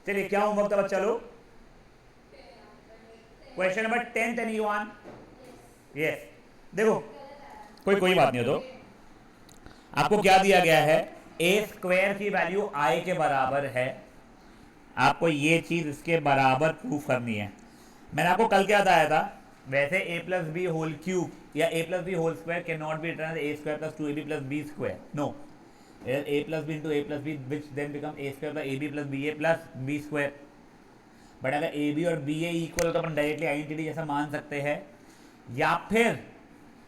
चलिए क्या होमवर्क था बच्चा लोग? Question number 10 anyone? यस। देखो कोई कोई बात नहीं हो तो आपको क्या दिया गया है, ए स्क्वायर की वैल्यू आई के बराबर है, आपको ये चीज इसके बराबर प्रूफ करनी है। मैंने आपको कल क्या बताया था, वैसे a plus b whole cube या a plus b whole square can not be written a square plus 2ab plus B square, no, a plus b into a plus b which then become a square plus a B plus B A plus B square. But अगर a b और b ए equal हो तो अपन directly identity जैसा मान सकते हैं, या फिर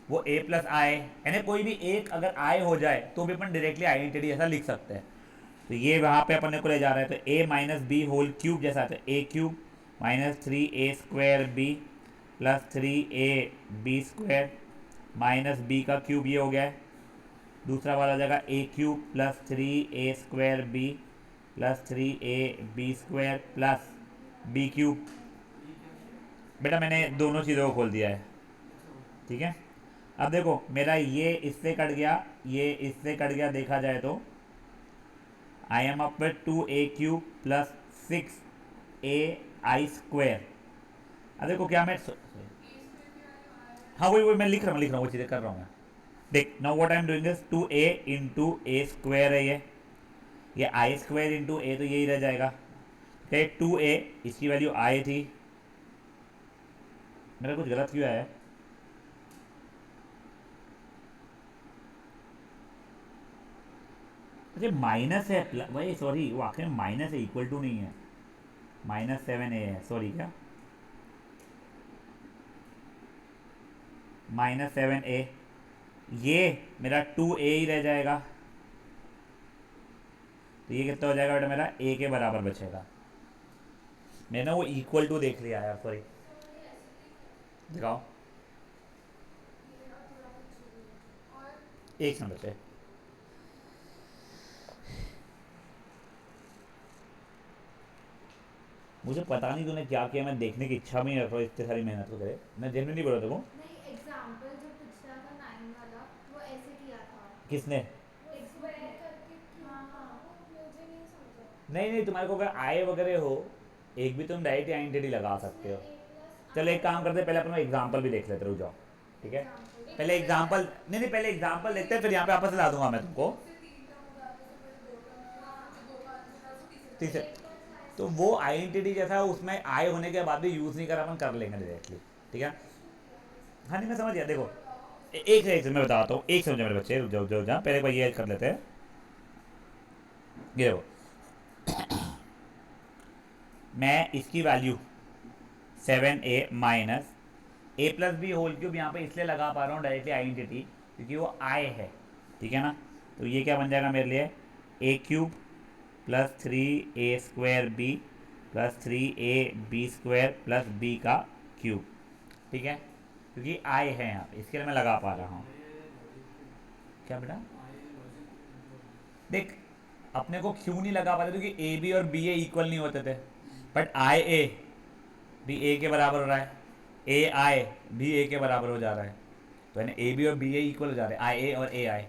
वो ए प्लस आई यानी कोई भी एक अगर आई हो जाए तो भी अपन डायरेक्टली आइडेंटिटी जैसा लिख सकते हैं। तो ये वहाँ पे अपन को ले जा रहा है, तो a minus B whole cube जैसा, तो a cube minus 3a square b plus 3ab square minus b का क्यूब ये हो गया है। दूसरा वाला जगह a cube plus 3a square b plus 3ab square plus b cube. बेटा मैंने दोनों चीज़ों को खोल दिया है, ठीक है। अब देखो मेरा ये इससे कट गया, ये इससे कट गया, देखा जाए तो I am up with 2a cube plus 6ai square. अब देखो क्या मैं, हाँ वही मैं लिख रहा हूँ वो चीज़ें कर रहा हूँ मैं। देख now what I am doing is 2a into a square है ये आई स्क्वायर इंटू ए, तो यही रह जाएगा। तो 2a इसकी वैल्यू आई थी, मेरा कुछ गलत क्यों आया है? अच्छा माइनस है, भाई सॉरी वो आखिर में माइनस है, इक्वल टू नहीं है, -7a है, सॉरी क्या -7a, ये मेरा 2a ही रह जाएगा। तो ये कितना हो जाएगा बेटा मेरा a के बराबर बचेगा। मैंने ना वो इक्वल टू देख लिया यार, सॉरी, दिखाओ एक मिनट बचे। मुझे पता नहीं तूने क्या किया, मैं देखने की इच्छा भी नहीं रख रहा, इतनी सारी मेहनत को करे, मैं जेन्युइनली नहीं बोल रहा देखो। नहीं एग्जाम्पल जो पिछला था 9 वाला वो ऐसे किया था। किसने? स्क्वायर करके। हाँ हाँ मुझे नहीं समझा। नहीं तुम्हारे को अगर आए वगैरह हो, एक भी तुम डायरेक्ट आइडेंटिटी लगा सकते हो। चलो एक काम करते हैं, पहले अपन एग्जाम्पल भी देख लेते, रुक जाओ, ठीक है। पहले एग्जाम्पल नहीं पहले एग्जाम्पल देखते हैं, फिर यहाँ पे आपस ला दूंगा मैं तुमको। तीसरे तो वो आइडेंटिटी जैसा है उसमें आए होने के बाद भी यूज़ नहीं कर, अपन कर लेंगे डायरेक्टली, ठीक है। हाँ नहीं मैं समझ गया, देखो एक से मैं बताता हूँ, एक समझो मेरे बच्चे, रुक जाओ जाओ जहाँ, पहले ये कर लेते हैं। ये देखो मैं इसकी value 7a minus a plus b whole cube यहाँ पे इसलिए लगा पा रहा हूँ डायरेक्टली आइडेंटिटी क्योंकि वो आई है, ठीक है ना। तो ये क्या बन जाएगा मेरे लिए, a cube plus 3a square b plus 3ab square plus b का क्यूब, ठीक है, क्योंकि आई है यहाँ पे इसके लिए मैं लगा पा रहा हूँ। क्या बेटा देख अपने को क्यों नहीं लगा पाते, क्योंकि ए बी और बी ए इक्वल नहीं होते थे, बट आई ए भी ए के बराबर हो रहा है, ए आई भी ए के बराबर हो जा रहा है, तो यानी ए बी और बी ए इक्वल हो जा रहे हैं, आई ए और ए आई,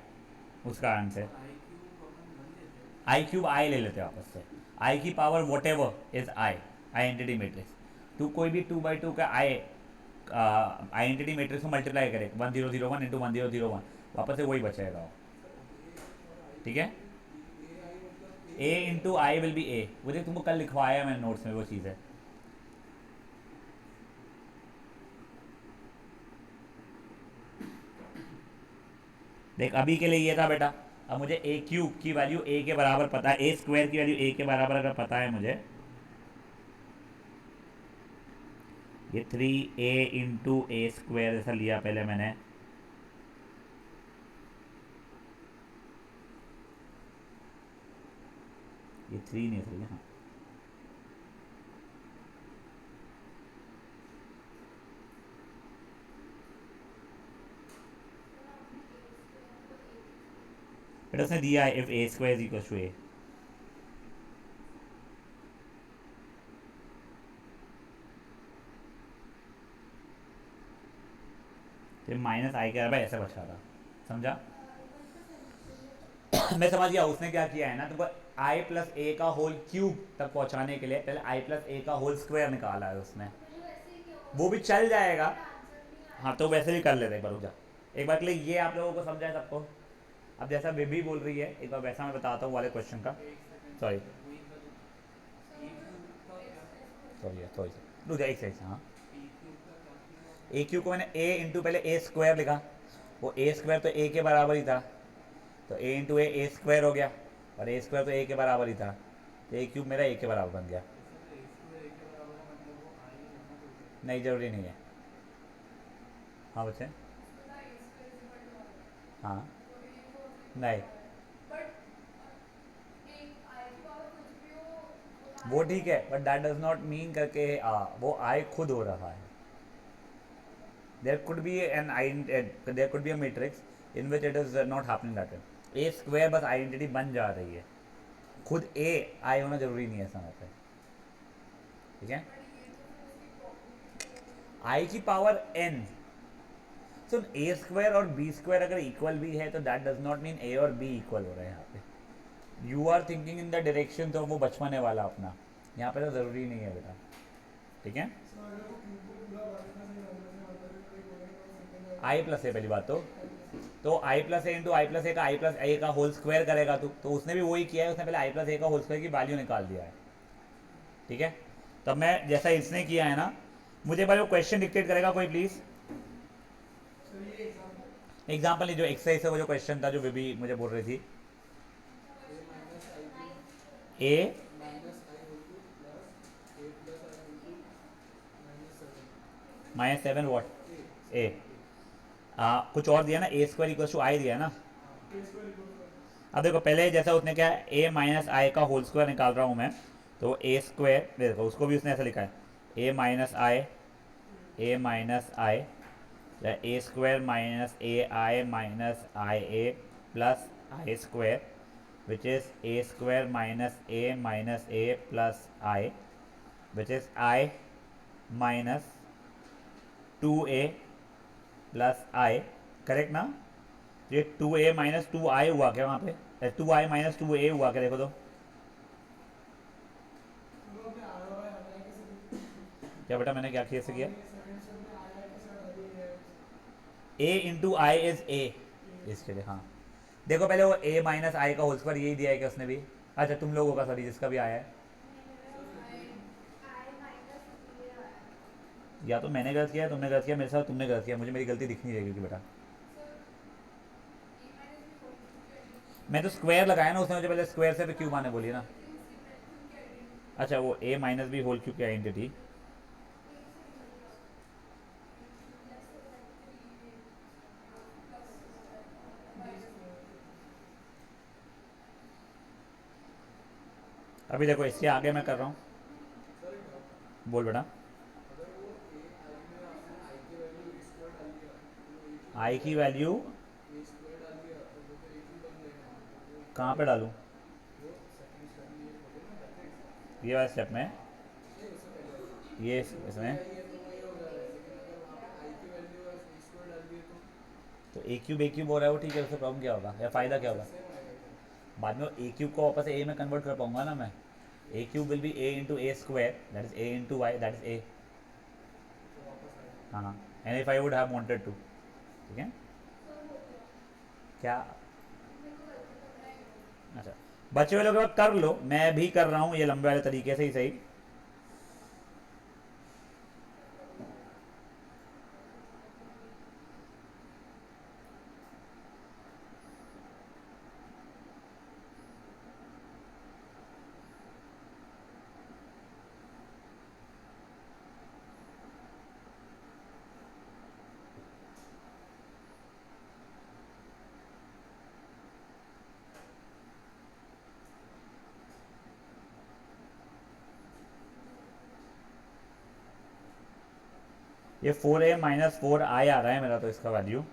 उस कारण से आई क्यूब आई ले लेते हैं आपस से, आई की power what ever is I identity matrix. तू कोई भी 2/2 का आई आइडेंटिटी मैट्रिक्स को मल्टीप्लाई करे 1001 इंटू 1001, वापस से वही बचेगा, ठीक है। A into I will be ए, वो देख तुमको कल लिखवाया मैंने नोट्स में वो चीज़ है। देख अभी के लिए ये था बेटा, अब मुझे ए क्यूब की वैल्यू ए के बराबर पता है, ए स्क्वायर की वैल्यू ए के बराबर अगर पता है मुझे, ये 3a इंटू ए स्क्वायर जैसा लिया पहले मैंने, ये 3 नहीं सही, हाँ बेटा उसने दिया है if a square is equal to a, तो माइनस आई के ऐसे बचा था, समझा? मैं समझ गया उसने क्या किया है ना, तुमको आई प्लस ए का होल क्यूब तक पहुंचाने के लिए पहले आई प्लस ए का होल स्क्वायर निकाला है उसने, मुझे वैसे ही क्यों वो भी चल जाएगा। आंसर नहीं आ हाँ तो वैसे भी कर लेते एक बार, रुक जा। एक बार के लिए ये आप लोगों को समझा है सबको। अब जैसा बेबी बोल रही है एक बार वैसा मैं बताता हूँ वाले क्वेश्चन का। सॉरी सॉरी सॉरी रुक जा एक सेकंड। हाँ ए क्यू को मैंने ए इंटू पहले ए स्क्वायर लिखा, वो ए स्क्वायर तो ए के बराबर ही था, तो ए इंटू ए स्क्वायर हो गया, और ए स्क्वायर तो ए के बराबर ही था, तो ए क्यूब मेरा ए के बराबर बन गया। नहीं ज़रूरी नहीं है। हाँ बच्चे। हाँ नहीं वो ठीक है, but that does not mean करके वो आई खुद हो रहा है। There could be an there could be a matrix in which it is not happening that way. A square बस आइडेंटिटी बन जा रही है, खुद ए आई होना जरूरी नहीं है समय पे, ठीक है। आई की पावर एन, सुन ए स्क्वायर और बी स्क्वायर अगर इक्वल भी है तो that does not mean A और बी इक्वल हो रहे हैं यहाँ पे। You are thinking in the direction तो वो बचपने वाला अपना, यहाँ पे तो ज़रूरी नहीं है बेटा, ठीक है। आई प्लस ए पहली बात तो आई प्लस ए इंटू आई प्लस ए का आई प्लस ए का होल स्क्वायर करेगा तू, तो उसने भी वही किया है, उसने पहले आई प्लस ए का होल स्क्वायर की वैल्यू निकाल दिया है, ठीक है। तब मैं जैसा इसने किया है ना, मुझे भाई वो क्वेश्चन डिक्टेट करेगा कोई प्लीज़। एग्जाम्पल नहीं, जो एक्सरसाइज है वो जो क्वेश्चन था जो बेबी मुझे बोल रही थी। ए -7 वॉट ए कुछ और दिया ना, ए स्क्वायर इक्वल टू आई दिया ना। अब देखो पहले जैसा उसने क्या ए माइनस आई का होल स्क्वायर निकाल रहा हूँ मैं, तो ए स्क्वायर देखो उसको भी उसने ऐसा लिखा है a minus I a square minus a I minus I a plus I square which is a square minus a plus I which is I minus 2a plus I, correct ना। तो ये 2a माइनस 2i हुआ क्या वहाँ पे, 2i minus 2a हुआ क्या, देखो तो क्या बेटा मैंने क्या कैसे किया। a into I is a, इसके लिए हाँ। देखो पहले वो a माइनस आई का होल स्क्वायर यही दिया है क्या उसने भी, अच्छा तुम लोगों का सॉरी जिसका भी आया है, या तो मैंने गलत किया है तुमने गलत किया, मेरे साथ तुमने गलत किया, मुझे मेरी गलती दिख नहीं रहेगी बेटा। मैं तो स्क्वायर लगाया ना उसने, मुझे पहले स्क्वायर से तो क्यूब आने बोली ना। अच्छा वो a minus B whole cube की आइडेंटिटी, अभी देखो इसके आगे मैं कर रहा हूँ, बोल बेटा। आई की वैल्यू कहाँ पे डालूँ, ये वाले स्टेप में, ये इसमें तो ए क्यूब हो रहा है वो, ठीक है, उससे प्रॉब्लम क्या होगा या फ़ायदा क्या होगा, बाद में ए क्यूब को वापस ए में कन्वर्ट कर पाऊंगा ना मैं। A cube will be a into a square that is a into Y that is a, हाँ and if I would have wanted to, ठीक है क्या। अच्छा बच्चे वाले लोग कर लो, मैं भी कर रहा हूँ ये लंबे वाले तरीके से ही सही। ये 4a माइनस 4i आ रहा है मेरा तो इसका वैल्यू,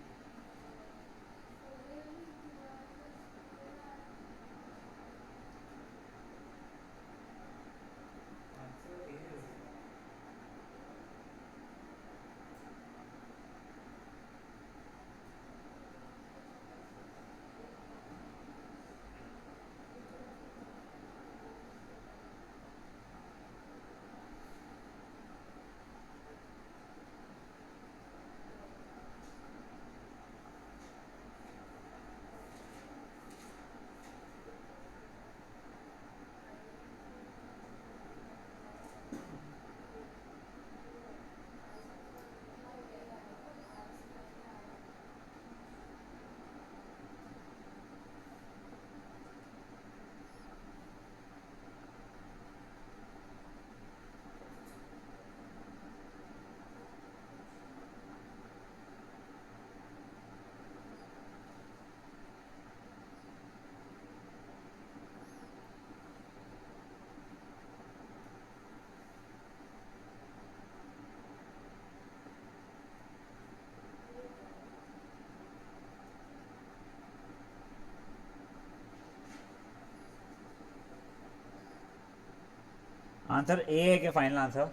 आंसर ए है क्या फाइनल आंसर?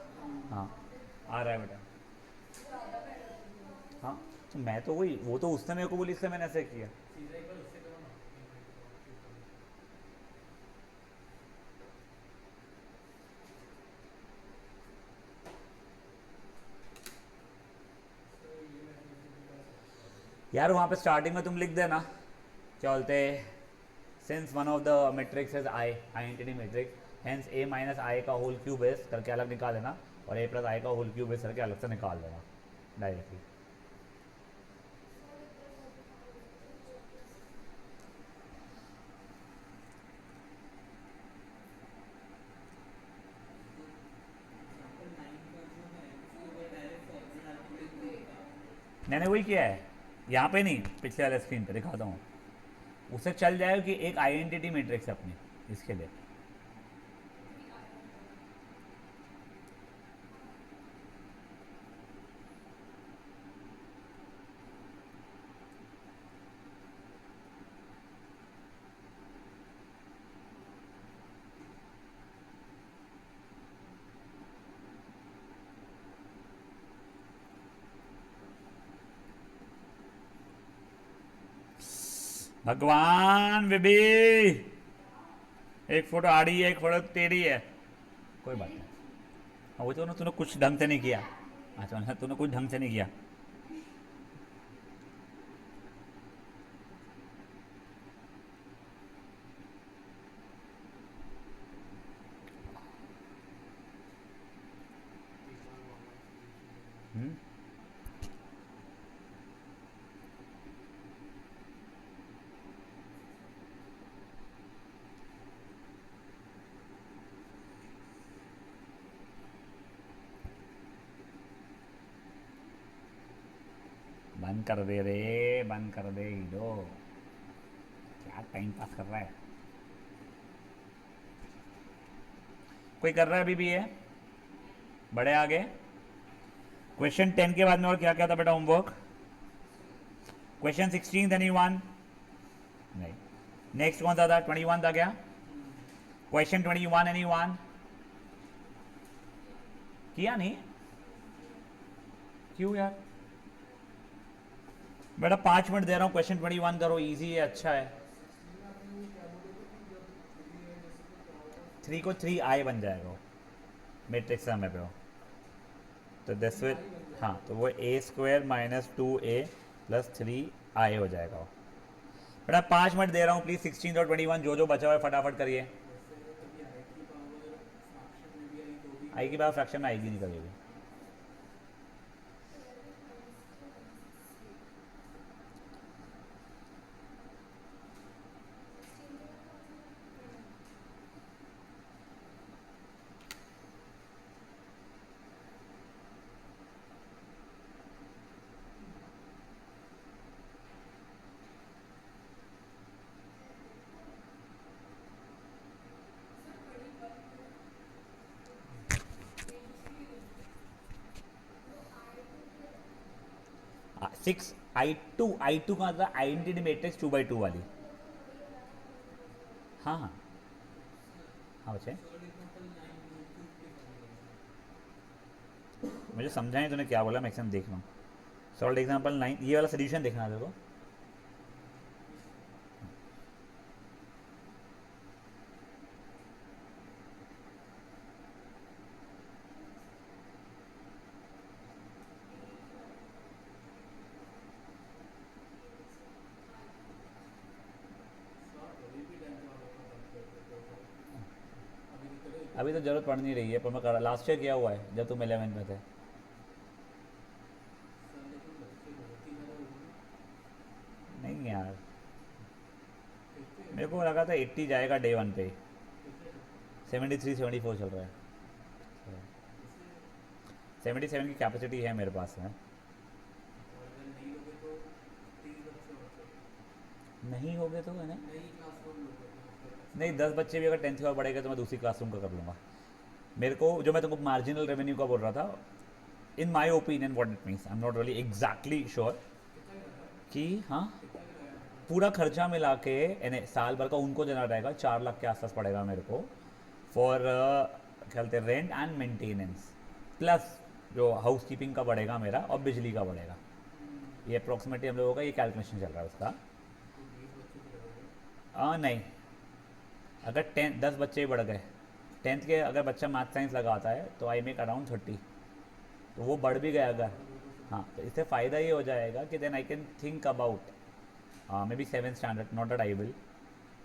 हाँ आ रहा है बेटा। हाँ तो मैं तो वही, वो तो उसने मेरे को बोली, इससे मैंने ऐसे किया। यार वहाँ पे स्टार्टिंग में तुम लिख देना, क्या बोलते, since one of the matrix is I, identity matrix, hence a minus I का होल क्यूब बेस करके अलग निकाल देना, और ए प्लस आई का होल क्यूब बेस करके अलग से निकाल देना डायरेक्टली। मैंने वही किया है, यहाँ पे नहीं, पिछले वाले स्क्रीन पे दिखाता हूँ, उसे चल जाएगा कि एक आइडेंटिटी मैट्रिक्स है अपनी, इसके लिए। भगवान बेबी, एक फोटो आड़ी है, एक फोटो टेढ़ी है, कोई बात नहीं। हाँ, वो तो ना तूने कुछ ढंग से नहीं किया। अच्छा तूने कुछ ढंग से नहीं किया। हम्म? बंद कर दे रे, बंद कर दे हीरो, क्या टाइम पास कर रहा है। कोई कर रहा है अभी भी ये? बड़े आगे। क्वेश्चन 10 के बाद में और क्या क्या था बेटा होमवर्क? Question 16 any one? नहीं। नेक्स्ट कौन सा था? 21 था क्या? Question 21 any one? किया नहीं? क्यों यार बेटा, 5 मिनट दे रहा हूँ, क्वेश्चन 21 करो, इजी है, अच्छा है। 3 को 3 आई बन जाएगा वो, मैट्रिक्स समय पे हो तो 10 विल, हाँ तो वो ए square minus 2a plus 3i हो जाएगा वो। बेटा 5 मिनट दे रहा हूँ प्लीज़, 16 और 21 जो जो बचा हुआ है फटाफट करिए। आई की बात फ्रैक्शन में आएगी नहीं कभी भी। सिक्स आई टू का मतलब आइडेंटिटी मैट्रिक्स 2x2 वाली। हाँ हाँ हाँ बच्चे, मुझे समझाएं तूने क्या बोला, मैं एक्शन देख रहा हूँ। सॉल्व एग्जाम्पल 9, ये वाला सोल्यूशन देखना है देखो। अभी तो जरूरत पड़ नहीं रही है, पर मैं कर लास्ट ईयर किया हुआ है जब तुम 11 में थे। नहीं यार, मेरे को लगा था 80 जाएगा डे 1 पे, 73-74 चल रहा है। 77 की कैपेसिटी है मेरे पास में। नहीं हो गए तो है ना, नहीं 10 बच्चे भी अगर 10th का पढ़ेगा तो मैं दूसरी क्लासरूम का कर लूँगा। मेरे को जो मैं तुमको मार्जिनल रेवेन्यू का बोल रहा था, in my opinion what it means, I am not really exactly sure कि हाँ पूरा खर्चा मिला के यानी साल भर का उनको देना रहेगा, 4 लाख के आसपास पड़ेगा मेरे को फॉर चलते रेंट एंड मेंटेनेंस प्लस जो हाउस कीपिंग का बढ़ेगा मेरा और बिजली का बढ़ेगा, ये अप्रॉक्सीमेटली हम लोगों का ये कैलकुलेशन चल रहा है उसका। नहीं, अगर 10 बच्चे ही बढ़ गए, 10th के अगर बच्चा मैथ साइंस लगाता है तो आई मेक अराउंड 30, तो वो बढ़ भी गया अगर, हाँ तो इससे फ़ायदा ये हो जाएगा कि then I can think about maybe 7th standard, not that I will,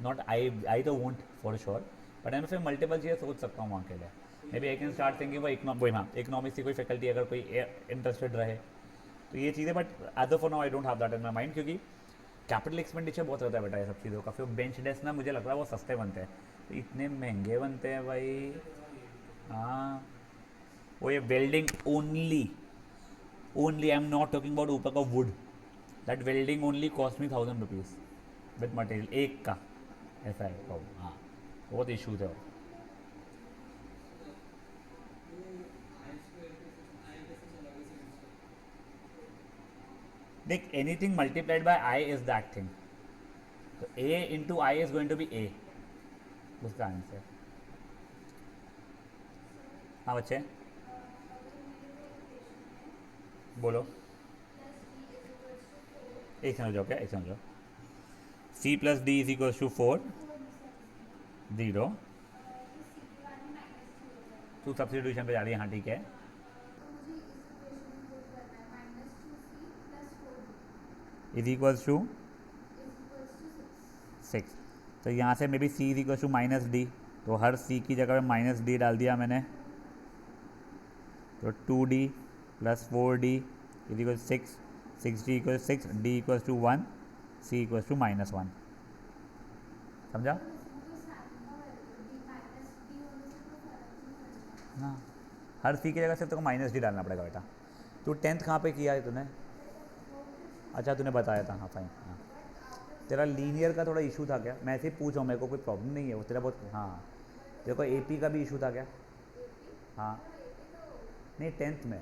not I तो वोंट फॉर श्योर, बट मैं फिर मल्टीपल चीज़ें सोच सकता हूँ वहाँ के लिए। Maybe I can start thinking वही हाँ इकोनॉमिक्स की कोई फैकल्टी अगर कोई इंटरेस्टेड रहे तो ये चीज़ें, but as of now I don't have that in my mind, क्योंकि कैपिटल एक्सपेंडिचर बहुत रहता है बेटा ये सब चीज़ों का। फिर बेंच डेस्क ना मुझे लग रहा है वो सस्ते बनते हैं, तो इतने महंगे बनते हैं भाई। हाँ वो ये welding only I am not talking about ऊपर का would, that welding only cost me 1000 rupees with material एक का, ऐसा है तो हाँ बहुत इशूज़ है वो। देख anything multiplied by I is that thing, तो a into I is going to be a, उसका आंसर। हाँ बच्चे बोलो, एक समझ जाओ, क्या एक समझ जाओ, C plus D is equal to 4 0, तू सब्सिट्यूशन पे जा रही है, हाँ ठीक है। इज इक्वल्स टू 6, तो यहाँ से maybe C is equals to minus D, तो हर सी की जगह पे माइनस डी डाल दिया मैंने, तो 2d plus 4d is equal 6, 6d equal 6, d equals to 1, c equals to -1, समझा? हाँ हर सी की जगह सिर्फ तेरे को माइनस डी डालना पड़ेगा बेटा। तू 10th कहाँ पे किया है तूने? अच्छा तूने बताया था, हाँ फाइन। हाँ तेरा लीनियर का थोड़ा इशू था क्या? मैं ऐसे ही पूछ रहा हूँ, मेरे को कोई प्रॉब्लम नहीं है वो तेरा बहुत, हाँ तेरे को एपी का भी इशू था क्या? हाँ नहीं 10th में,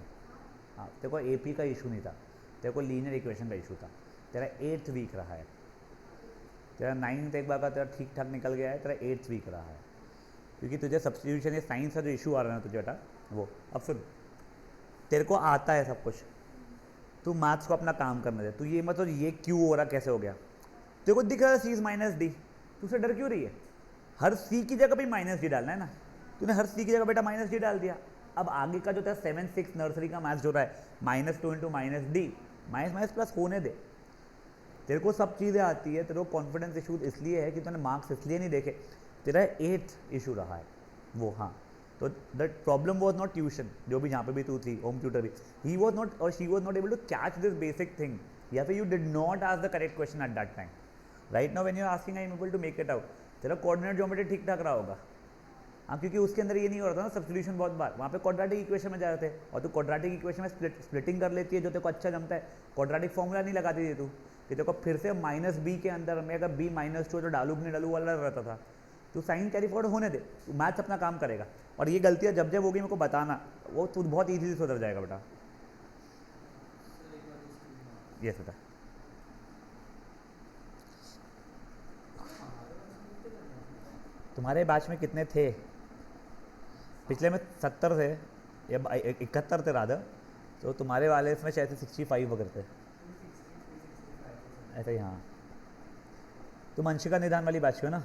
हाँ तेरे को एपी का इशू नहीं था, तेरे को लीनियर इक्वेशन का इशू था। तेरा 8th वीक रहा है, तेरा 9th एक बार का तेरा ठीक ठाक निकल गया है, तेरा 8th वीक रहा है, क्योंकि तुझे सब्सटीट्यूशन या साइंस का जो इशू आ रहा है ना तुझे बेटा वो। अब सुन, तेरे को आता है सब कुछ, तू मैथ्स को अपना काम करने दे, तू ये मतलब ये क्यों हो रहा कैसे हो गया, तेरे को दिख रहा है सी इज माइनस डी, तू उसे डर क्यों रही है? हर सी की जगह भी माइनस डी डालना है ना, तूने हर सी की जगह बेटा माइनस डी डाल दिया। अब आगे का जो तेरा 7-6 नर्सरी का मैथ्स जो रहा है -2 into minus D, minus minus plus होने दे, तेरे को सब चीज़ें आती है। तेरे को कॉन्फिडेंस इशू इसलिए है कि तूने मार्क्स इसलिए नहीं देखे, तेरा 8th इशू रहा है वो। हाँ तो that problem was not tuition, जो भी जहाँ पे भी तू थी होम ट्यूटर भी, ही वॉज नॉट और she was not able to catch this basic thing, या फिर you did not ask the correct question at that time. Right now when you are asking I am able to make it out, तेरा coordinate geometry ठीक ठाक रहा होगा। हाँ क्योंकि उसके अंदर ये नहीं हो रहा था ना सब्स्टिट्यूशन, बहुत बार वहाँ पे क्वाड्रेटिक इक्वेशन में जा रहे थे, और तू क्वाड्रेटिक इक्वेशन में स्प्लिटिंग कर लेती है जो तेरे को अच्छा जमता है। क्वाड्रेटिक फॉर्मूला नहीं लगाती थी तू, कि तेरे को फिर से -b के अंदर मैं अगर b -2 तो डालू कि नहीं डालू वाला रहता था। तू साइन कैरी फॉरवर्ड होने दे, तू मैथ्स अपना काम करेगा, और ये गलतियाँ जब जब होगी मेरे को बताना, वो तू बहुत ईजीली सुधर जाएगा बेटा। यस बेटा। तुम्हारे बैच में कितने थे? पिछले में 70 थे या 71 थे राधा, तो तुम्हारे वाले इसमें शायद 65 वगैरह थे ऐसा ही। हाँ तुम अंशिका निदान वाली बैच हो ना?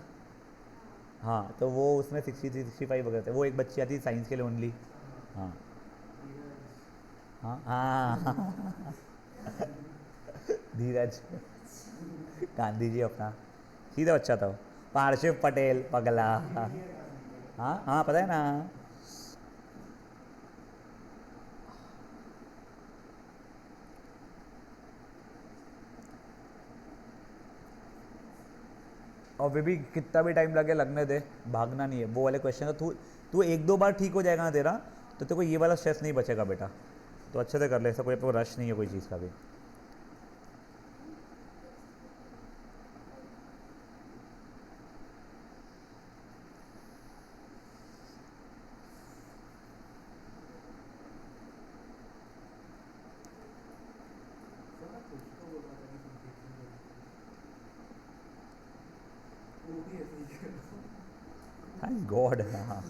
हाँ तो वो उसमें 63-65 वगैरह थे, वो एक बच्ची आती साइंस के लिए ओनली। हाँ हाँ हाँ धीरज गांधी जी अपना सीधा बच्चा था वो, पार्शिव पटेल पगला। हाँ हाँ पता है ना। और वे भी कितना भी टाइम लगे लगने दे, भागना नहीं है वो वाले क्वेश्चन का। तू तू 1-2 बार ठीक हो जाएगा ना तेरा, तो तेरे को ये वाला स्ट्रेस नहीं बचेगा बेटा, तो अच्छे से कर ले, ऐसा कोई रश नहीं है कोई चीज़ का भी। Thank God. हाँ हाँ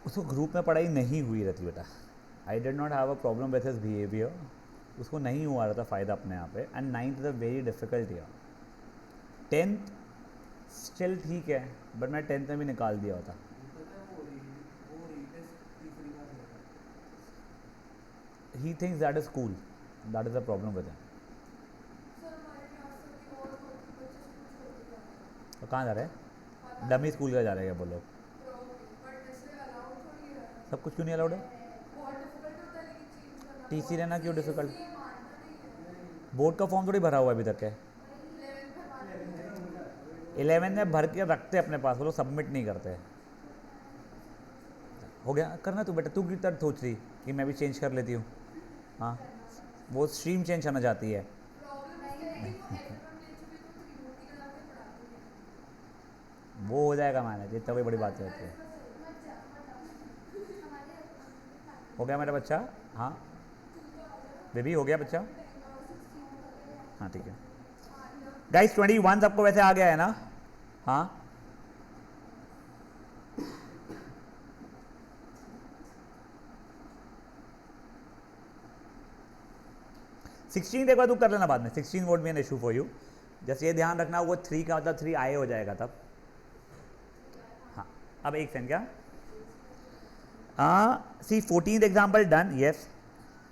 उसको ग्रुप में पढ़ाई नहीं हुई रहती बेटा. I did not have a problem with his behaviour. उसको नहीं हुआ रहता फ़ायदा अपने यहाँ पे. And 9th is a very difficult year. 10th still ठीक है, बट मैं 10th में भी निकाल दिया होता. He thinks that is cool. That is the problem with him. Sir हमारे क्लास से भी और बच्चे स्कूल छोड़ के जाते हैं। तो कहाँ जा रहे हैं? डमी स्कूल का जा रहे हैं क्या वो लोग? बट ऐसे अलाउड थोड़ी है। सब कुछ क्यों नहीं अलाउड है? बहुत डिफिकल्ट होता है लेकिन चेंज करना। टीसी लेना क्यों डिफ़िकल्ट? ये मानता नहीं है। बोर्ड का फॉर्म थोड़ी भरा हुआ है अभी तक है. 11th में मानता है। 11 में भर के रखते अपने पास, वो लोग सबमिट नहीं करते. हो गया करना तू बेटा. तू की तरह सोच रही कि मैं भी चेंज कर लेती हूँ. हाँ, वो स्ट्रीम चेंज करना चाहती है. प्रॉब्लम ये है कि वो एफएम ले चुके तो त्रिमूर्ति का नाम पे पढ़ाते हैं। वो हो जाएगा मैनेज, इतना कोई बड़ी बात नहीं होती है. हो गया मेरा बच्चा? हाँ बेबी, हो गया बच्चा? हाँ ठीक है. गाइस 21 सबको वैसे आ गया है ना? हाँ. सिक्सटीन एक बार तू कर लेना बाद में. 16 won't be an issue for you. जैसे ये ध्यान रखना वो 3 का मतलब 3 आए हो जाएगा तब. हाँ अब एक सेकंड. क्या सी 14th example done. Yes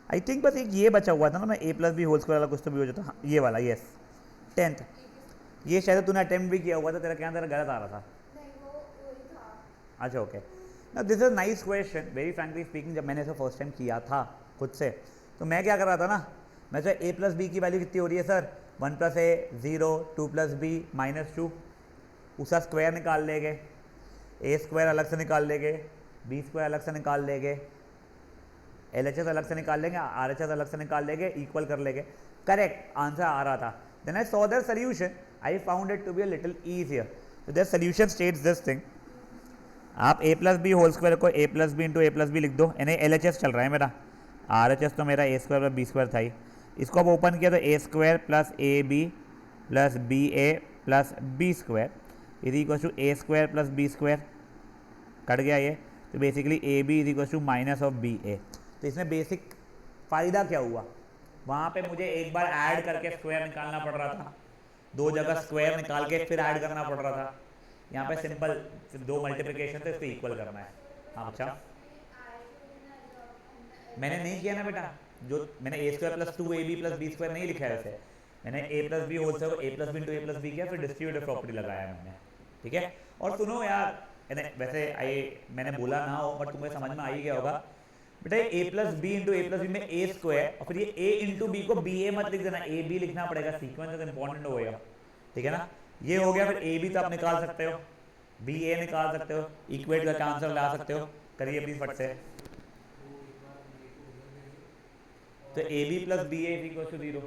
I think बस एक ये बचा हुआ था ना, मैं a plus b whole square वाला कुछ तो भी हो जाता. हाँ ये वाला. Yes 10th. ये शायद तूने अटेम्प्ट भी किया हुआ था, तेरा क्या तेरा गलत आ रहा था. नहीं वो वही था। अच्छा ओके. ना this is nice question. Very frankly speaking, जब मैंने इसे फर्स्ट टाइम किया था खुद से, तो मैं क्या कर रहा था ना, मैं सर ए प्लस बी की वैल्यू कितनी हो रही है सर? 1 + a 0, 2 + b -2. उसका स्क्वायर निकाल लेंगे, ए स्क्वायर अलग से निकाल लेंगे, बी स्क्वायर अलग से निकाल लेंगे, एल एच एस अलग से निकाल लेंगे, आर एच एस अलग से निकाल लेंगे, इक्वल कर लेंगे. करेक्ट आंसर आ रहा था. Then I saw the solution. I found it to be a little easier. तो the solution states this thing. आप a plus b whole square को a plus b into a plus b लिख दो. यानी L H S चल रहा है मेरा. आर एच एस तो मेरा a square plus B square था ही. इसको अब ओपन किया तो a square plus a B plus B A plus B square is equal to a square plus B square. Cut गया ये. तो basically a b is equal to minus of b a. तो इसमें basic फ़ायदा क्या हुआ, वहाँ पे मुझे एक बार ऐड करके स्क्वायर निकालना पड़ रहा था, 2 जगह स्क्वायर निकाल के फिर ऐड करना पड़ रहा था. यहाँ पे सिंपल 2 मल्टीप्लिकेशन थे, इसको इक्वल करना है. हाँ अच्छा मैंने नहीं किया ना बेटा. जो मैंने a square plus 2ab plus B square नहीं लिखा है वैसे. मैंने a plus b whole square a plus b into a plus b किया, फिर डिस्ट्रीब्यूटिव प्रॉपर्टी लगाया मैंने. ठीक है. और सुनो यार, वैसे मैंने बोला ना हो बट तुम्हें समझ में आ ही गया होगा बेटा. ए plus b into a plus B में ए स्क्वायर, और फिर ये ए इंटू बी को बी ए मत लिख देना, ए बी लिखना पड़ेगा. सीक्वेंस इंपॉर्टेंट होगा. ठीक है ना. ये हो गया. फिर ए बी तो आप निकाल सकते हो, बी ए निकाल सकते हो, इक्वेट करके आंसर ला सकते हो. करिए प्लीज फट से. तो A B plus B A equal to 0.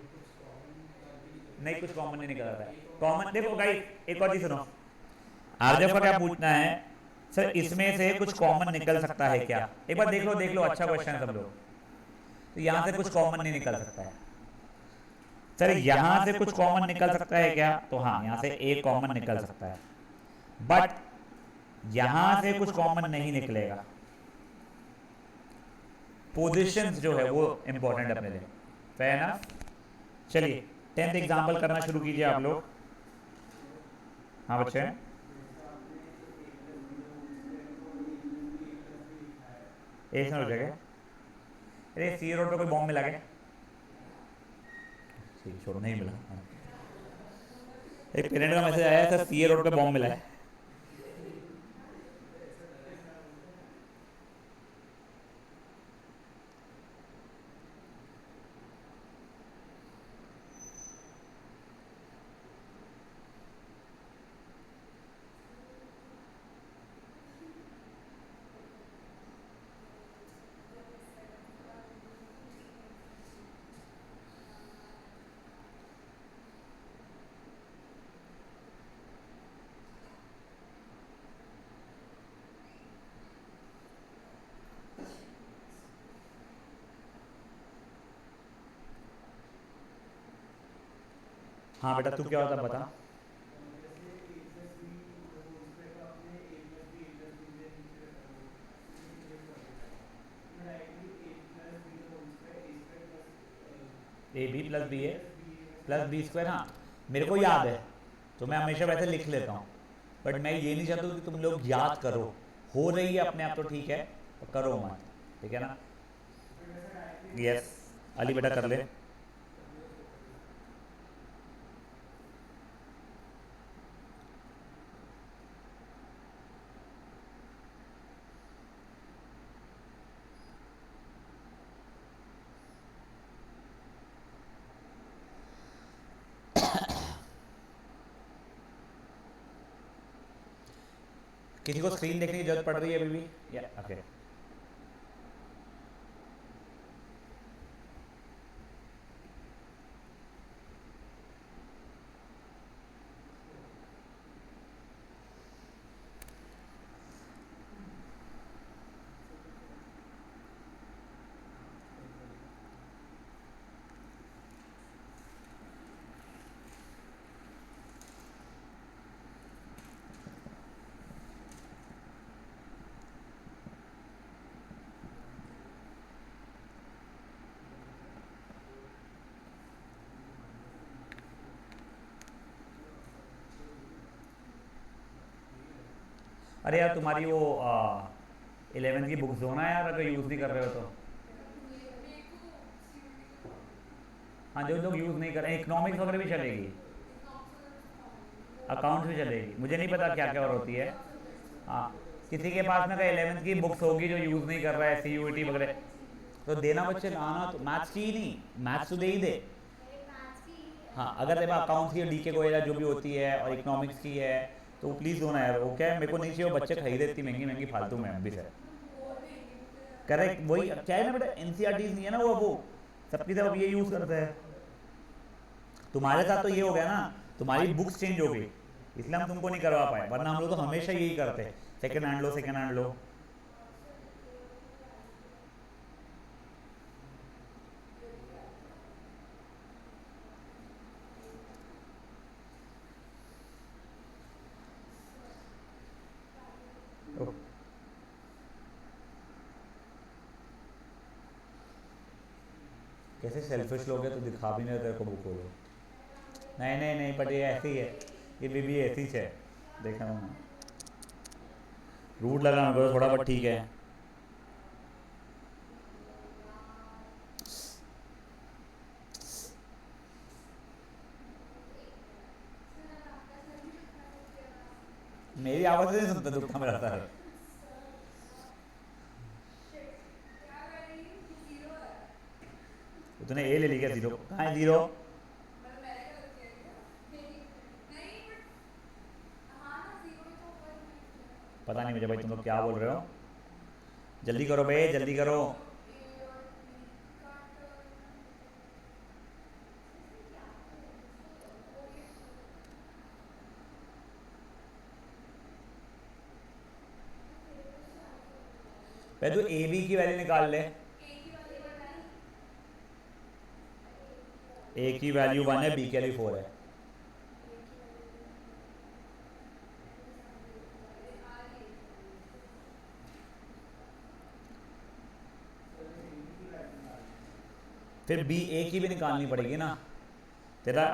नहीं कुछ कॉमन नहीं निकल रहा है. कॉमन देखो गाइस, एक और चीज सुनो. आरजेफ का क्या पूछना है सर, इसमें से कुछ कॉमन निकल सकता है क्या? एक बार देख लो. अच्छा क्वेश्चन है सब लोग. तो यहाँ से कुछ कॉमन नहीं निकल सकता है सर. यहाँ से कुछ कॉमन निकल सकता है क्या? तो हाँ यहाँ से एक कॉमन निकल सकता है, बट यहाँ से कुछ कॉमन नहीं निकलेगा. पोजीशंस जो है वो इंपॉर्टेंट है अपने लिए. फेयर ना. चलिए 10th एग्जाम्पल करना शुरू कीजिए आप लोग. हाँ बच्चे. एक हो जाएगा. अरे सी रोड पे कोई बॉम्ब मिला क्या? ठीक छोड़ो, नहीं मिला. एक पेरेंट का मैसेज आया सर सी रोड पे बॉम्ब मिला है. हाँ बेटा तू क्या होता बता. A B plus B A plus B square, हाँ मेरे को याद है तो मैं हमेशा वैसे लिख लेता हूँ, बट मैं ये नहीं चाहता कि तुम लोग याद करो, हो रही है अपने आप तो ठीक है, तो करो मत, ठीक है ना। यस अली बेटा कर ले। किसी को स्क्रीन देखने की जरूरत पड़ रही है अभी भी या ओके। अरे यार तुम्हारी वो 11th की बुक्स हो ना यार, अगर यूज़ नहीं कर रहे हो तो। मेरे को सीयूटी को हाँ जो लोग यूज़ नहीं कर रहे, इकोनॉमिक्स वगैरह भी चलेगी, अकाउंट्स भी चलेगी, मुझे नहीं पता क्या क्या और होती है। हाँ किसी के पास में अगर 11th की बुक्स होगी जो यूज़ नहीं कर रहा है, सी यू टी वगैरह, तो देना बच्चे, लाना तो मैथ्स की ही नहीं, मैथ्स तो दे ही दे। हाँ अगर तेरे पास अकाउंट्स की डी के गोयला जो भी होती है और इकोनॉमिक्स की है तो प्लीज़ दो ना यार, वो क्या है मेरे को नहीं चाहिए, वो बच्चे खरीदे इतनी महंगी महंगी फालतू में भी सर। करेक्ट वही क्या है ना बेटा, एन नहीं है ना वो सबकी तरफ ये यूज़ करते हैं। तुम्हारे साथ तो ये हो गया ना, तुम्हारी बुक्स चेंज हो गई इसलिए हम तुमको नहीं करवा पाए, वरना हम लोग तो हमेशा यही करते हैं, सेकेंड हैंड लो सेकेंड हैंड लो। ओह, कैसे सेल्फिश लोग हैं तो दिखा भी नहीं रहे तेरे को बुक बोलो। नहीं नहीं नहीं बट ये ऐसी है, ये भी ऐसी है, देखा ना रूट लगा मेरे को थोड़ा बट ठीक है। मेरी आवाज़ नहीं सुनता दुखता मेरा सर। क्या कर रही हूँ, जीरो है। तो तूने ए ले ली क्या, जीरो कहाँ है जीरो। मतलब मैंने क्या गलती करी क्या? नहीं नहीं बट हाँ ना जीरो ही तो ऊपर में पता नहीं मुझे भाई तुम लोग क्या बोल रहे हो, जल्दी करो भाई जल्दी करो। ए और बी का टर्म भाई तू ए बी की वैल्यू निकाल ले। एक ही वाली बनाई। ए की वैल्यू 1 है, बी की वैल्यू 4 है। फिर बी ए की भी निकालनी पड़ेगी ना तेरा,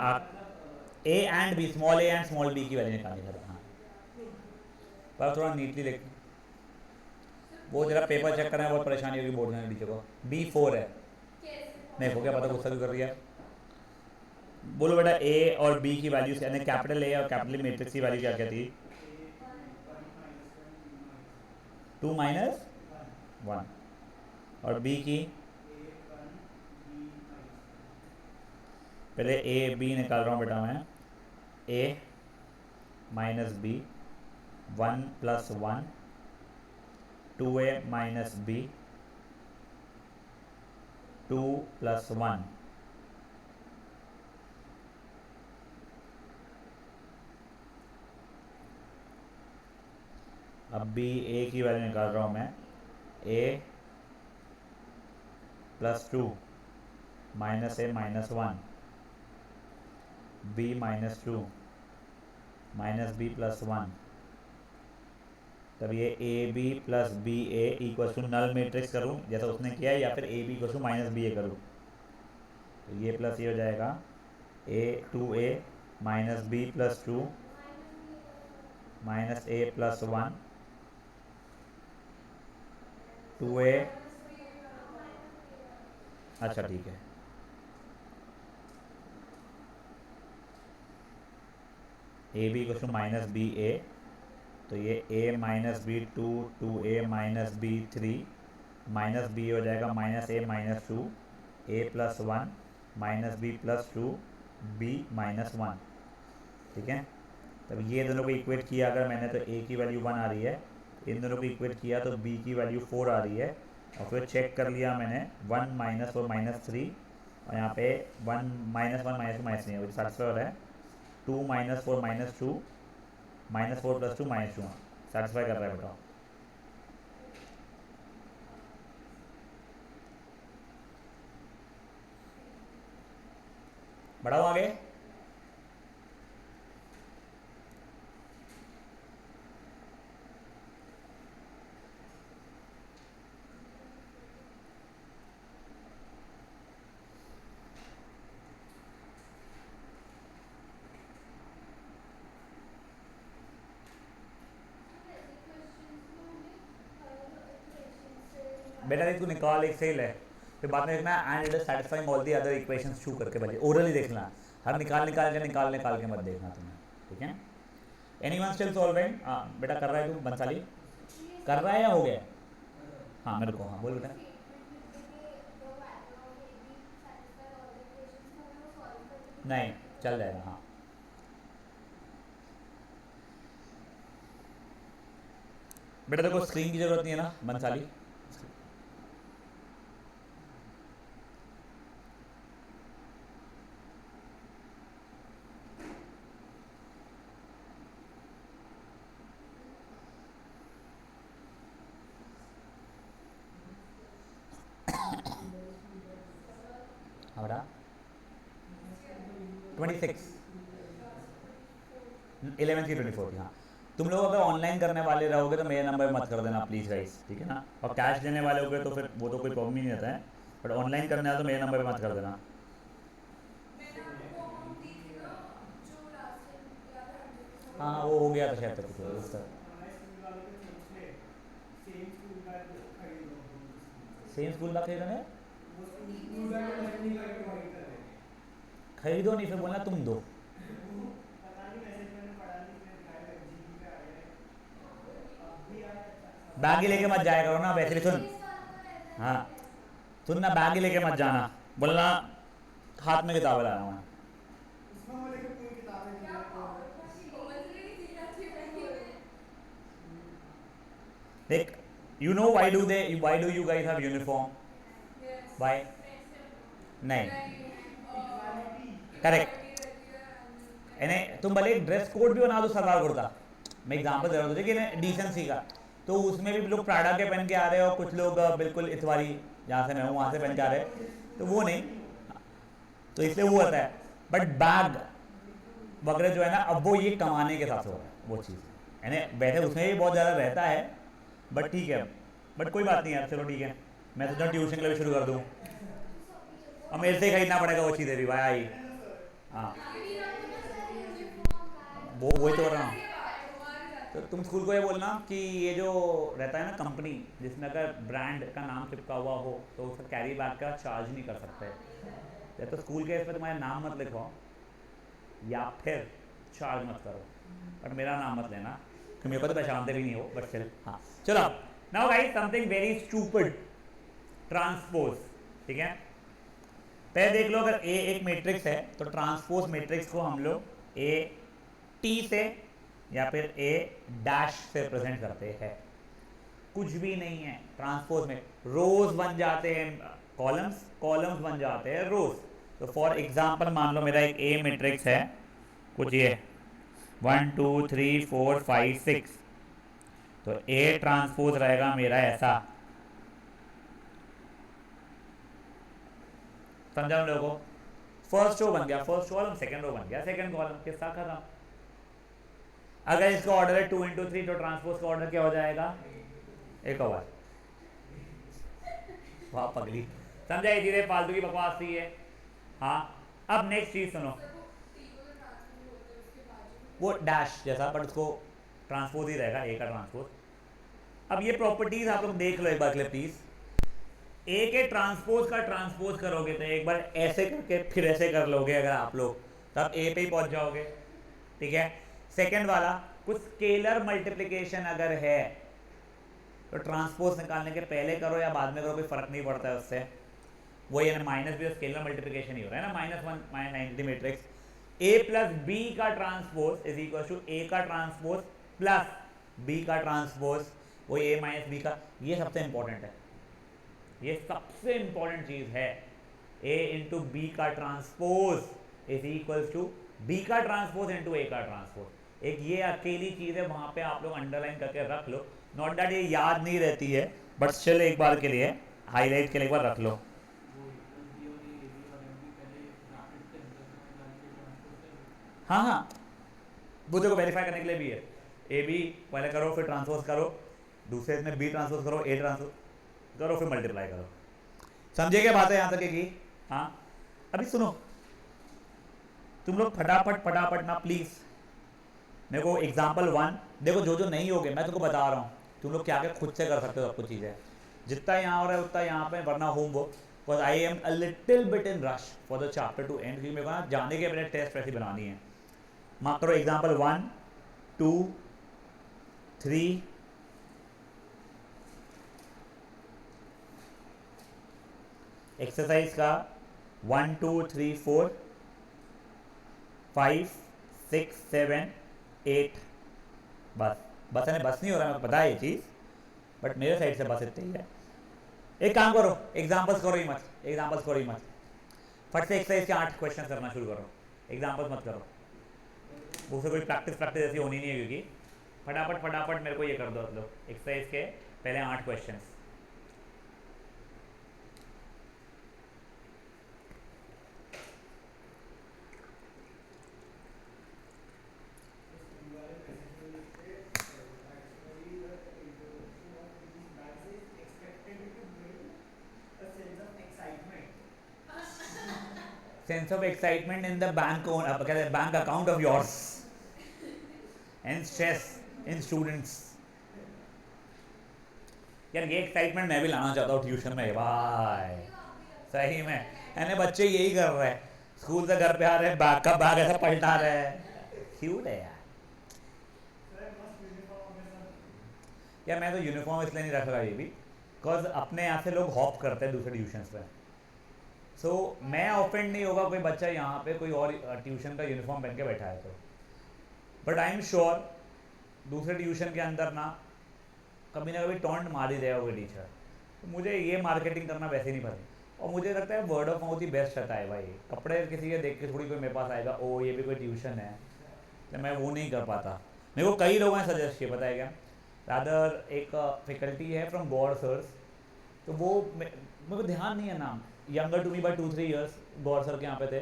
A and B, small A and small B की वैल्यू निकालनी पड़ेगी। हाँ पर थोड़ा नीटली लिख, वो जरा पेपर चेक करना है, बहुत परेशानी होगी बोर्ड में टीचर को। बी 4 है, मेरे को क्या पता गुस्सा क्यों कर रही है। बोलो बेटा ए और बी की वैल्यू यानी कैपिटल ए और कैपिटल मैट्रिक्स की वैल्यू क्या क्या थी। 2 माइनस 1 और बी की, पहले ए बी निकाल रहा हूँ बेटा मैं, a minus b 1 plus 1 2a minus B 2 plus 1। अब बी ए की वैल्यू निकाल रहा हूँ मैं, a plus 2 minus A minus 1 b minus 2 minus B plus 1। तब ये a B plus B A equal to null matrix करूँ जैसा उसने किया है, या फिर a b equal to minus b a करूँ। तो ये प्लस ये हो जाएगा a 2a minus B plus 2 minus a plus 1 2a। अच्छा ठीक है, a b equal to minus b a, तो ये a minus B 2 2a minus B 3 minus B हो जाएगा minus A minus 2 a plus 1 minus B plus 2 b minus 1। ठीक है, तब ये दोनों को इक्वेट किया अगर मैंने तो a की वैल्यू 1 आ रही है, इन दोनों को इक्वेट किया तो b की वैल्यू 4 आ रही है, और फिर चेक कर लिया मैंने 1 माइनस 4 माइनस 3, और यहाँ पे 1 माइनस 1 माइनस 2 माइनस 3 है, सेटिस्फाई हो रहा है। 2 minus 4 minus 2 minus 4 plus 2 minus 2 satisfy कर रहा है बेटा। बढ़ाओ आगे। बेटा देख तू निकाल एक सेल है, फिर बाद में देखना and it is satisfying all the other equations टू करके बजे ओरली देखना, हर निकाल के मत देखना तुम्हें। ठीक है, एनीवन स्टिल सॉल्विंग? बेटा कर रहा है तू बंसाली, कर रहा है या हो गया? हाँ मेरे को, हाँ बोल बेटा। नहीं चल जाएगा, हाँ बेटा देखो स्क्रीन की जरूरत नहीं है ना बंसाली। हमारा 26 11 की 24 की। हाँ तुम लोग अगर ऑनलाइन करने वाले रहोगे तो मेरे नंबर मत कर देना प्लीज़ गाइस, ठीक है ना, और कैश देने वाले होगे तो फिर वो तो कोई प्रॉब्लम ही नहीं रहता है, बट ऑनलाइन करने वाले तो मेरे नंबर पे मत कर देना। हाँ वो हो गया था शायद तक कुछ उस तरह। सेम स्कूल का खरीदने खरीदो नहीं, फिर बोलना तुम दो। बैग ही लेके मत जाया करो ना, वैसे भी सुन, हाँ सुन ना, बैग ही लेके मत जाना, बोलना हाथ में किताबें लाया हूँ मैं। देख you know why do you guys have uniform? Why? नहीं करेक्ट, यानी तुम भले एक ड्रेस कोड भी बना दो सरदार कुर्ता, मैं एग्जांपल दे रहा हूँ तुझे कि डिसेंसी का, तो उसमें भी लोग प्राडा के पहन के आ रहे हो, कुछ लोग बिल्कुल इतवारी जहाँ से मैं हूँ वहाँ से पहन के आ रहे हैं, तो वो नहीं, तो इसलिए वो होता है। बट बैग वगैरह जो है ना, अब वो ये कमाने के हिसाब से हो रहा है वो चीज़, यानी वैसे उसमें भी बहुत ज़्यादा रहता है, बट ठीक है, बट कोई बात नहीं यार, चलो ठीक है, मैं सोचा ट्यूशन के लिए शुरू कर दूँ, और मेरे से खरीदना पड़ेगा वो चीज़ें भी भाई आई। हाँ वो वही तो हो रहा हूँ, तो तुम स्कूल को ये बोलना कि ये जो रहता है ना कंपनी जिसमें अगर ब्रांड का नाम चिपका हुआ हो तो उसका कैरी बैग का चार्ज नहीं कर सकते, या तो स्कूल के इस पर तुम्हारा नाम मत लिखवाओ या फिर चार्ज मत करो, बट मेरा नाम मत लेना क्योंकि मेरे को तो पहचानते भी नहीं हो, बट चल हाँ चलो। Now guys something very stupid, transpose. ठीक है, पहले देख लो, अगर ए एक मैट्रिक्स है तो ट्रांसपोज मैट्रिक्स को हम लोग ए टी से या फिर ए डैश से रिप्रेजेंट करते हैं, कुछ भी नहीं है ट्रांसपोज में, रोज बन जाते हैं कॉलम्स, कॉलम्स बन जाते हैं रोज। तो फॉर एग्जांपल मान लो मेरा एक ए मैट्रिक्स है, कुछ ये 1 2 3 4 5 6, तो ए ट्रांसपोज रहेगा मेरा ऐसा, समझा हम लोगों को? फर्स्ट रो बन गया फर्स्ट कॉलम, सेकंड रो बन गया सेकंड कॉलम, किसका खत्म। अगर इसका ऑर्डर है 2 into 3 तो ट्रांसपोज का ऑर्डर क्या हो जाएगा? एक और, वाह पगली, समझा? धीरे फालतू की बकवास थी है, हाँ, अब नेक्स्ट चीज सुनो, सर वो टी को जो ट्रांसफर बोलते हैं उसके बाजू में वो डैश जैसा बट उसको ट्रांसपोज ही रहेगा, ए का ट्रांसपोज। अब ये प्रॉपर्टीज आप लोग देख लो एक बार के लिए प्लीज। ए के ट्रांसपोज का ट्रांसपोज करोगे तो एक बार ऐसे करके फिर ऐसे कर लोगे अगर आप लोग, तब ए पे ही पहुंच जाओगे, ठीक है। सेकंड वाला, कुछ स्केलर मल्टीप्लिकेशन अगर है तो ट्रांसपोज निकालने के पहले करो या बाद में करो, कोई फर्क नहीं पड़ता है उससे। वो ये माइनस भी स्केलर मल्टीप्लिकेशन ही हो रहा है ना, -1 -90 मैट्रिक्स। ए प्लस बी का ट्रांसपोज इज इक्वल टू ए का ट्रांसपोज प्लस बी का ट्रांसपोज, वो ए माइनस बी का। ये सबसे इंपॉर्टेंट है, ये सबसे इंपॉर्टेंट चीज है। ए इंटू बी का transpose is equal to B का ट्रांसपोज इंटू ए का ट्रांसपोज। एक ये अकेली चीज है, वहां पे आप लोग अंडरलाइन करके रख लो। नॉट दैट ये याद नहीं रहती है, बट स्टिल एक बार के लिए हाईलाइट के लिए एक बार रख लो। हाँ हाँ, वो देखो वेरीफाई करने के लिए भी है। ए बी पहले करो, फिर ट्रांसपोज करो, दूसरे में बी ट्रांसपोज करो, ए ट्रांसपोज करो, फिर मल्टीप्लाई करो। समझे क्या बात है यहाँ तक की? हाँ, अभी सुनो तुम लोग फटाफट फटाफट ना प्लीज, मेरे को एग्जाम्पल 1 देखो, जो जो नहीं होगे मैं तुमको बता रहा हूँ, तुम लोग क्या क्या खुद से कर सकते हो सब कुछ चीज़ें, जितना यहाँ हो रहा है उतना यहाँ पे, वरना homework, because I am a little bit in rush for the chapter two and, क्योंकि मेरे को ना जाने के पहले टेस्ट वैसी बनानी है। मार्क करो एग्जाम्पल 1 2 3 एक्सरसाइज का 1 2 3 4 5 6 7 8, बस बस है, बस नहीं हो रहा, मेरे को पता है ये चीज़, बट मेरे साइड से बस इतनी ही है। एक काम करो, एग्जाम्पल्स करो ही मत, एग्जाम्पल्स करो ही मत, फट से एक्सरसाइज के 8 क्वेश्चन करना शुरू करो, एग्जाम्पल्स मत करो, उससे कोई प्रैक्टिस ऐसी होनी नहीं है, क्योंकि फटाफट फटाफट मेरे को ये कर दो मतलब एक्सरसाइज के पहले 8 question. Sense of excitement in the bank account of yours and stress in students। यार ये एक्साइटमेंट मैं भी लाना चाहता हूँ ट्यूशन में भाई, सही में यानी बच्चे यही कर रहे हैं, स्कूल से घर पे आ रहे हैं, बैग का बैग ऐसा पलटा रहे हैं, क्यूट है यार। यार मैं तो यूनिफॉर्म इसलिए नहीं रख रहा ये भी, बिकॉज अपने यहाँ से लोग हॉप करते हैं दूसरे ट्यूशन पे, सो मैं ऑफेंड नहीं होगा कोई बच्चा यहाँ पे कोई और ट्यूशन का यूनिफॉर्म पहन के बैठा है तो, बट आई एम श्योर दूसरे ट्यूशन के अंदर ना कभी ना कभी टॉन्ट मार ही देगा कोई टीचर। तो मुझे ये मार्केटिंग करना वैसे नहीं पसंद, और मुझे लगता है word of mouth he best रहता है भाई। कपड़े किसी के देख के थोड़ी कोई मेरे पास आएगा, ओ ये भी कोई ट्यूशन है, तो मैं वो नहीं कर पाता। मेरे को कई लोगों ने सजेस्ट किया, पता है क्या, रादर एक फैकल्टी है फ्रॉम गौर सर्स, तो वो मेरे को ध्यान नहीं है नाम, younger to me by 2-3 years, गौर सर के यहाँ पे थे,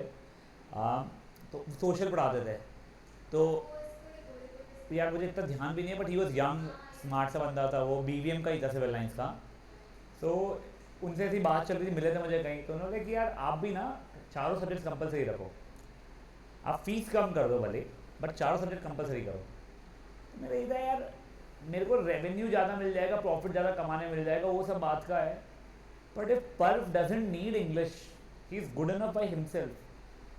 तो सोशल पढ़ाते थे, तो यार मुझे इतना ध्यान भी नहीं है, but he was young smart सा बंदा था, वो BVM का ही था, सिविल लाइन्स का। सो उनसे ऐसी बात चल रही थी, मिले थे मुझे कहीं, तो उन्होंने कहा कि यार आप भी ना 4 सब्जेक्ट कंपलसरी रखो, आप फीस कम कर दो भले, बट 4 सब्जेक्ट कंपलसरी करो। तो मेरा इधर यार मेरे को रेवेन्यू ज़्यादा मिल जाएगा, प्रॉफिट ज़्यादा कमाने मिल जाएगा, वो सब बात का है, बट इफ पर्फ doesn't need English, he is good enough by himself,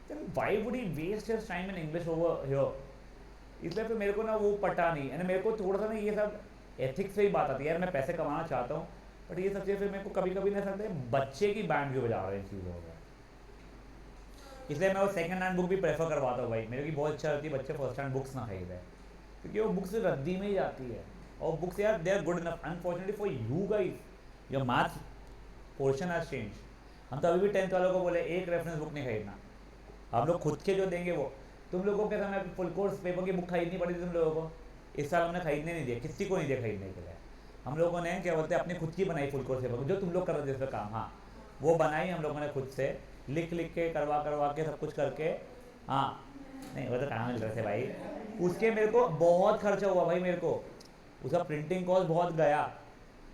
then why would he waste his time in English over here. इसलिए फिर मेरे को ना वो पटा नहीं, यानी मेरे को थोड़ा सा ना ये सब एथिक्स से ही बात आती है, यार मैं पैसे कमाना चाहता हूँ, बट ये सब चीज़ें फिर मेरे को कभी कभी नहीं सकते बच्चे की बैंड क्यों बजा रहे हैं इन चीज़ों को, इसलिए मैं वो सेकंड हैंड बुक भी प्रेफर करवाता हूँ भाई। मेरे की बहुत इच्छा होती है बच्चे फर्स्ट हैंड बुक्स ना खरीदें, क्योंकि वो बुक्स रद्दी में ही जाती है, और बुक्स यार they are good enough, unfortunately for you guys your maths portion has change. हम तो अभी भी 10th वालों को बोले एक रेफरेंस बुक नहीं खरीदना, आप लोग खुद के जो देंगे वो, तुम लोगों के समय फुल कोर्स पेपर की बुक खरीदनी पड़ी थी तुम लोगों को, इस साल हमने खरीदने नहीं दिया, किसी को नहीं दिया खरीदने के लिए। हम लोगों ने क्या बोलते हैं अपनी खुद की बनाई फुल कोर्स पेपर, जो तुम लोग कर रहे थे इसका काम, हाँ वो बनाई हम लोगों ने खुद से, लिख के करवा के सब कुछ करके, हाँ नहीं वो तो कहाँ मिल रहे थे भाई, उसके मेरे को बहुत खर्चा हुआ भाई, मेरे को उसका प्रिंटिंग कॉस्ट बहुत गया,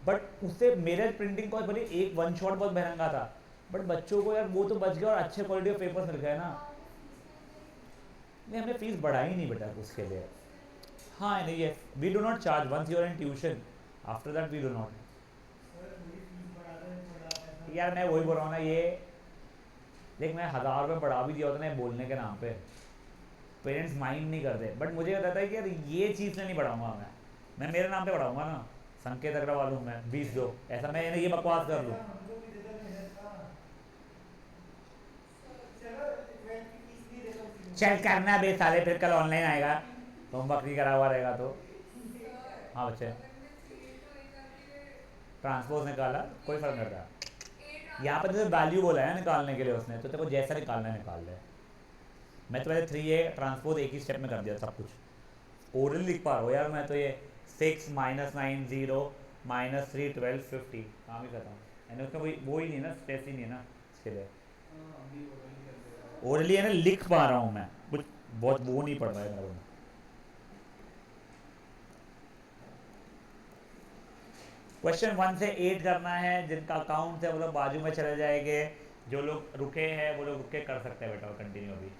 बट उससे मेरे प्रिंटिंग कॉस्ट भले एक 1 शॉट बहुत महंगा था, बट बच्चों को यार वो तो बच गया और अच्छे क्वालिटी ऑफ पेपर्स मिल गए ना। नहीं हमने फीस बढ़ाई नहीं बेटा उसके लिए। हाँ नहीं ये we do not charge once you are in tuition, after that we do not. यार मैं वही बोल रहा हूँ ना, ये देख मैं 1000 रुपये बढ़ा भी दिया होता ना बोलने के नाम पे, पेरेंट्स माइंड नहीं करते, बट मुझे कहता है कि यार ये चीज़ से नहीं बढ़ाऊंगा मैं मेरे नाम पे बढ़ाऊंगा ना, संकेत अग्रवाल हूँ मैं 20 दो, ऐसा मैं ये बकवास कर लूँ। चल करना बे साले, फिर कल ऑनलाइन आएगा होमवर्क नहीं करा हुआ रहेगा तो। हाँ बच्चे ट्रांसपोज निकाला कोई फर्क नहीं पड़ता, यहाँ पर जैसे वैल्यू बोला है निकालने के लिए उसने, तो तेरे को जैसा निकालना है निकाल ले। मैं तो पहले 3A ट्रांसपोज एक ही स्टेप में कर दिया सब कुछ, ओरल लिख पा रहा हूँ यार मैं तो, ये 6 -9 0 -3 12 50 काम ही करता हूँ, यानी उसका कोई वो ही नहीं है ना, स्पेस ही नहीं है ना इसके लिए। ओरली है ना लिख पा रहा हूँ मैं, कुछ बहुत वो नहीं पढ़ रहा है मेरे को। क्वेश्चन 1 से 8 करना है, जिनका अकाउंट है वो लोग बाजू में चले जाएंगे, जो लोग रुके हैं वो लोग रुके कर सकते हैं बेटा कंटिन्यू अभी।